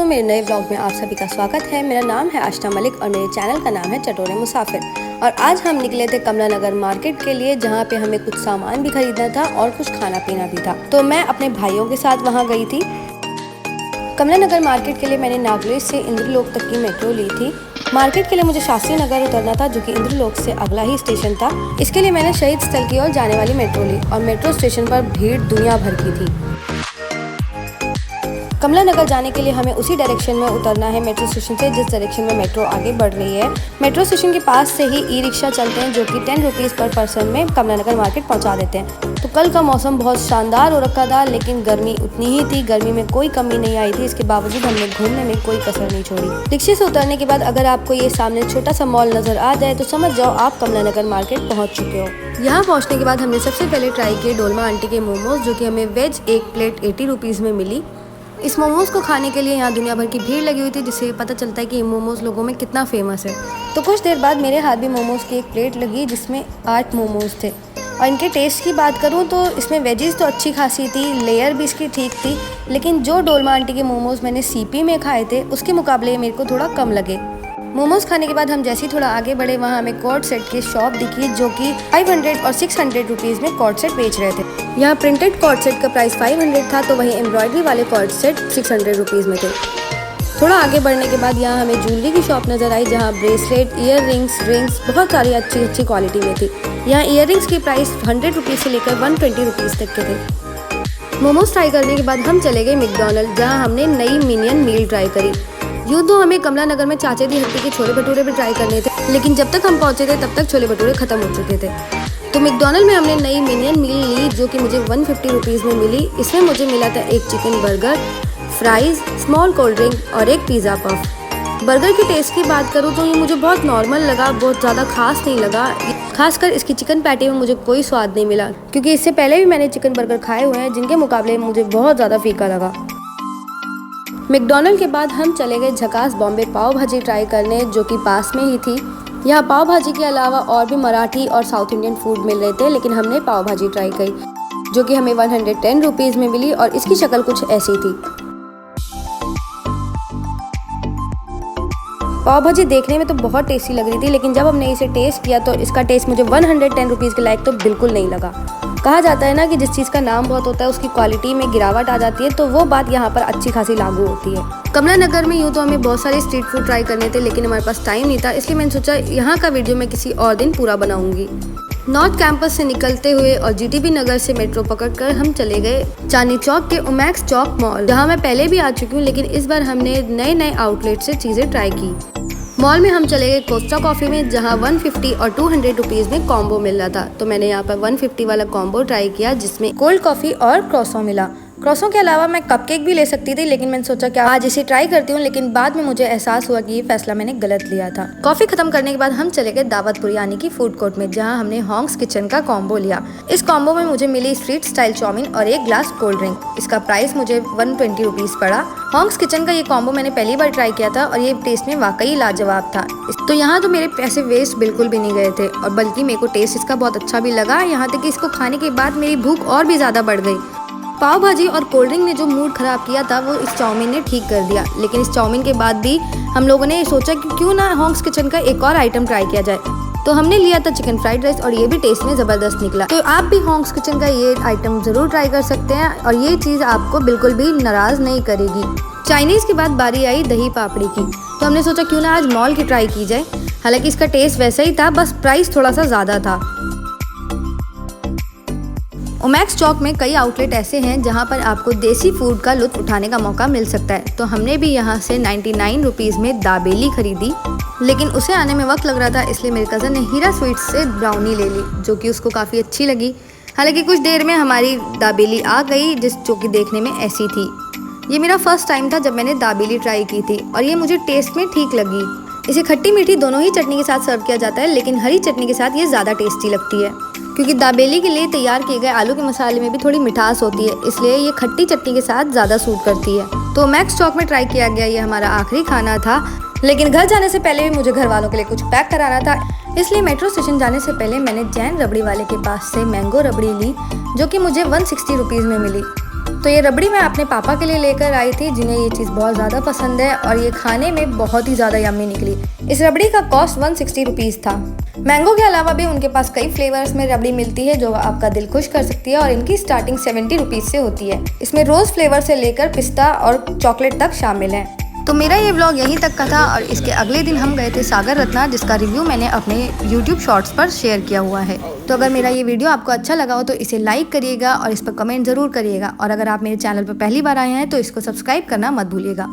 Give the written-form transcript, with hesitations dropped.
दोस्तों, मेरे नए ब्लॉग में आप सभी का स्वागत है। मेरा नाम है आशना मलिक और मेरे चैनल का नाम है चटोरे मुसाफिर। और आज हम निकले थे कमला नगर मार्केट के लिए, जहाँ पे हमें कुछ सामान भी खरीदना था और कुछ खाना पीना भी था। तो मैं अपने भाइयों के साथ वहाँ गई थी। कमला नगर मार्केट के लिए मैंने नागलोई से इंद्रलोक तक की मेट्रो ली थी। मार्केट के लिए मुझे शास्त्री नगर उतरना था, जो कि इंद्रलोक से अगला ही स्टेशन था। इसके लिए मैंने शहीद स्थल की ओर जाने वाली मेट्रो ली और मेट्रो स्टेशन पर भीड़ दुनिया भर की थी। कमला नगर जाने के लिए हमें उसी डायरेक्शन में उतरना है मेट्रो स्टेशन से, जिस डायरेक्शन में मेट्रो आगे बढ़ रही है। मेट्रो स्टेशन के पास से ही ई रिक्शा चलते हैं, जो कि 10 रुपीज़ पर पर्सन में कमला नगर मार्केट पहुंचा देते हैं। तो कल का मौसम बहुत शानदार हो रखा था, लेकिन गर्मी उतनी ही थी। गर्मी में कोई कमी नहीं आई थी। इसके बावजूद हमने घूमने में कोई कसर नहीं छोड़ी। रिक्शे से उतरने के बाद अगर आपको ये सामने छोटा सा मॉल नजर आ जाए तो समझ जाओ आप कमला नगर मार्केट पहुँच चुके हो। यहाँ पहुँचने के बाद हमने सबसे पहले ट्राई किए डोलमा आंटी के मोमोज, जो कि हमें वेज एक प्लेट 80 रुपीज़ में मिली। इस मोमोज़ को खाने के लिए यहाँ दुनिया भर की भीड़ लगी हुई थी, जिससे पता चलता है कि ये मोमोज़ लोगों में कितना फेमस है। तो कुछ देर बाद मेरे हाथ भी मोमोज़ की एक प्लेट लगी, जिसमें 8 मोमोज़ थे। और इनके टेस्ट की बात करूँ तो इसमें वेजीज़ तो अच्छी खासी थी, लेयर भी इसकी ठीक थी, लेकिन जो डोलमा आंटी के मोमोज़ मैंने सीपी में खाए थे उसके मुकाबले मेरे को थोड़ा कम लगे। मोमोज़ खाने के बाद हम जैसे ही थोड़ा आगे बढ़े, वहाँ हमें कॉर्ड सेट की शॉप दिखी, जो कि 500 और 600 रुपीज़ में कॉर्ड सेट बेच रहे थे। यहाँ प्रिंटेड कॉर्ड सेट का प्राइस 500 था, तो वहीं एम्ब्रॉयडरी वाले कॉर्ड सेट 600 रुपीज़ में थे। थोड़ा आगे बढ़ने के बाद यहाँ हमें ज्वेलरी की शॉप नज़र आई, जहाँ ब्रेसलेट, ईयर रिंग्स बहुत सारी अच्छी क्वालिटी में थी। यहाँ ईयर रिंग्स की प्राइस 100 रुपीज़ से लेकर 120 रुपीज़ तक के थे। मोमोज ट्राई करने के बाद हम चले गए मैकडॉनल्ड, जहाँ हमने नई मिनियन मील ट्राई करी। यूँ तो हमें कमला नगर में चाचे दी हट्टी के छोले भटूरे भी ट्राई करने थे, लेकिन जब तक हम पहुँचे थे तब तक छोले भटूरे खत्म हो चुके थे। तो मैकडॉनल्ड में हमने नई मिनियन मील ली, जो कि मुझे 150 रुपीज़ में मिली। इसमें मुझे मिला था एक chicken burger, fries, small cold drink और एक पिज़्ज़ा पफ। बर्गर के टेस्ट की बात करूँ तो ये मुझे बहुत नॉर्मल लगा, बहुत ज़्यादा खास नहीं लगा। खासकर इसकी चिकन पैटी में मुझे कोई स्वाद नहीं मिला, क्योंकि इससे पहले भी मैंने चिकन बर्गर खाए हुए हैं, जिनके मुकाबले मुझे बहुत ज़्यादा फीका लगा। मैकडॉनल्ड के बाद हम चले गए झकास बॉम्बे पाव भाजी ट्राई करने, जो कि पास में ही थी। यहाँ पाव भाजी के अलावा और भी मराठी और साउथ इंडियन फूड मिल रहे थे, लेकिन हमने पाव भाजी ट्राई करी, जो कि हमें 110 रुपीज़ में मिली और इसकी शक्ल कुछ ऐसी थी। पाव भाजी देखने में तो बहुत टेस्टी लग रही थी, लेकिन जब हमने इसे टेस्ट किया तो इसका टेस्ट मुझे 110 रुपीज़ के लायक तो बिल्कुल नहीं लगा। कहा जाता है ना कि जिस चीज़ का नाम बहुत होता है उसकी क्वालिटी में गिरावट आ जाती है, तो वो बात यहाँ पर अच्छी खासी लागू होती है। कमला नगर में यूँ तो हमें बहुत सारे स्ट्रीट फूड ट्राई करने थे, लेकिन हमारे पास टाइम नहीं था, इसलिए मैंने सोचा यहाँ का वीडियो मैं किसी और दिन पूरा बनाऊंगी। नॉर्थ कैंपस से निकलते हुए और जीटीबी नगर से मेट्रो पकड़कर हम चले गए चांदनी चौक के ओमैक्स चौक मॉल, जहाँ मैं पहले भी आ चुकी हूँ, लेकिन इस बार हमने नए आउटलेट से चीज़ें ट्राई की। मॉल में हम चले गए कोस्टा कॉफ़ी में, जहाँ 150 और 200 रुपीज़ में कॉम्बो मिल रहा था। तो मैंने यहाँ पर 150 वाला कॉम्बो ट्राई किया, जिसमें कोल्ड कॉफ़ी और क्रॉसों मिला। क्रॉसों के अलावा मैं कपकेक भी ले सकती थी, लेकिन मैंने सोचा कि आज इसे ट्राई करती हूँ, लेकिन बाद में मुझे एहसास हुआ कि ये फैसला मैंने गलत लिया था। कॉफ़ी खत्म करने के बाद हम चले गए दावतपुरी यानी कि फूड कोर्ट में, जहाँ हमने हॉन्ग्स किचन का कॉम्बो लिया। इस कॉम्बो में मुझे मिली स्ट्रीट स्टाइल चाउमीन और एक ग्लास कोल्ड ड्रिंक। इसका प्राइस मुझे 120 रुपीज़ पड़ा। हॉन्ग्स किचन का ये कॉम्बो मैंने पहली बार ट्राई किया था और ये टेस्ट में वाकई लाजवाब था। तो यहाँ तो मेरे पैसे वेस्ट बिल्कुल भी नहीं गए थे, और बल्कि मेरे को टेस्ट इसका बहुत अच्छा भी लगा। यहाँ तक कि इसको खाने के बाद मेरी भूख और भी ज़्यादा बढ़ गई। पाव भाजी और कोल्ड ड्रिंक ने जो मूड ख़राब किया था, वो इस चाउमीन ने ठीक कर दिया। लेकिन इस चाउमीन के बाद भी हम लोगों ने सोचा कि क्यों ना हॉन्ग्स किचन का एक और आइटम ट्राई किया जाए। तो हमने लिया था चिकन फ्राइड राइस, और ये भी टेस्ट में ज़बरदस्त निकला। तो आप भी हॉन्ग्स किचन का ये आइटम ज़रूर ट्राई कर सकते हैं, और ये चीज़ आपको बिल्कुल भी नाराज़ नहीं करेगी। चाइनीज़ के बाद बारी आई दही पापड़ी की, तो हमने सोचा क्यों ना आज मॉल की ट्राई की जाए। हालांकि इसका टेस्ट वैसा ही था, बस प्राइस थोड़ा सा ज़्यादा था। ओमैक्स चौक में कई आउटलेट ऐसे हैं जहां पर आपको देसी फूड का लुत्फ उठाने का मौका मिल सकता है। तो हमने भी यहां से 99 रुपीज़ में दाबेली खरीदी, लेकिन उसे आने में वक्त लग रहा था, इसलिए मेरे कज़न ने हीरा स्वीट्स से ब्राउनी ले ली, जो कि उसको काफ़ी अच्छी लगी। हालांकि कुछ देर में हमारी दाबेली आ गई, जो कि देखने में ऐसी थी। ये मेरा फर्स्ट टाइम था जब मैंने दाबेली ट्राई की थी, और ये मुझे टेस्ट में ठीक लगी। इसे खट्टी मीठी दोनों ही चटनी के साथ सर्व किया जाता है, लेकिन हरी चटनी के साथ ये ज़्यादा टेस्टी लगती है, क्योंकि दाबेली के लिए तैयार किए गए आलू के मसाले में भी थोड़ी मिठास होती है, इसलिए ये खट्टी चटनी के साथ ज़्यादा सूट करती है। तो मैक्स चौक में ट्राई किया गया ये हमारा आखिरी खाना था, लेकिन घर जाने से पहले भी मुझे घर वालों के लिए कुछ पैक कराना था, इसलिए मेट्रो स्टेशन जाने से पहले मैंने जैन रबड़ी वाले के पास से मैंगो रबड़ी ली, जो कि मुझे 160 रुपीज़ में मिली। तो ये रबड़ी मैं अपने पापा के लिए लेकर आई थी, जिन्हें ये चीज़ बहुत ज़्यादा पसंद है और ये खाने में बहुत ही ज़्यादा यम्मी निकली। इस रबड़ी का कॉस्ट 160 रुपीज़ था। मैंगो के अलावा भी उनके पास कई फ्लेवर्स में रबड़ी मिलती है जो आपका दिल खुश कर सकती है और इनकी स्टार्टिंग 70 रुपीज़ से होती है। इसमें रोज़ फ्लेवर से लेकर पिस्ता और चॉकलेट तक शामिल है। तो मेरा ये व्लॉग यहीं तक का था और इसके अगले दिन हम गए थे सागर रत्ना, जिसका रिव्यू मैंने अपने YouTube शॉर्ट्स पर शेयर किया हुआ है। तो अगर मेरा ये वीडियो आपको अच्छा लगा हो तो इसे लाइक करिएगा और इस पर कमेंट ज़रूर करिएगा, और अगर आप मेरे चैनल पर पहली बार आए हैं तो इसको सब्सक्राइब करना मत भूलिएगा।